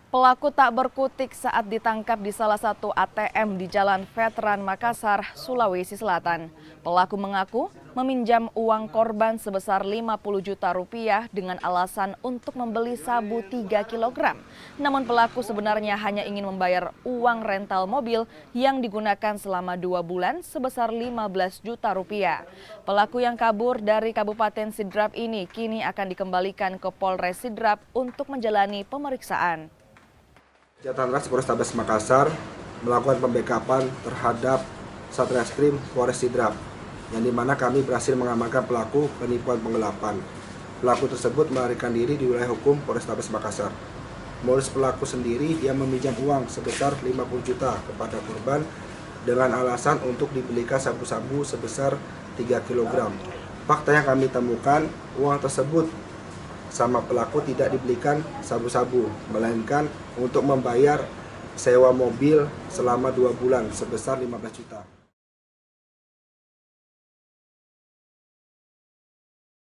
Pelaku tak berkutik saat ditangkap di salah satu ATM di Jalan Veteran Makassar, Sulawesi Selatan. Pelaku mengaku meminjam uang korban sebesar 50 juta rupiah dengan alasan untuk membeli sabu 3 kilogram. Namun pelaku sebenarnya hanya ingin membayar uang rental mobil yang digunakan selama 2 bulan sebesar 15 juta rupiah. Pelaku yang kabur dari Kabupaten Sidrap ini kini akan dikembalikan ke Polres Sidrap untuk menjalani pemeriksaan. Jatan Ras Polrestabes Makassar melakukan pembackupan terhadap Satreskrim Polres Sidrap, yang dimana kami berhasil mengamankan pelaku penipuan penggelapan. Pelaku tersebut melarikan diri di wilayah hukum Polrestabes Makassar. Modus pelaku sendiri, dia meminjam uang sebesar 50 juta kepada korban dengan alasan untuk dibelikan sabu-sabu sebesar 3 kg. Fakta yang kami temukan, uang tersebut sama pelaku tidak dibelikan sabu-sabu, melainkan untuk membayar sewa mobil selama 2 bulan sebesar 15 juta.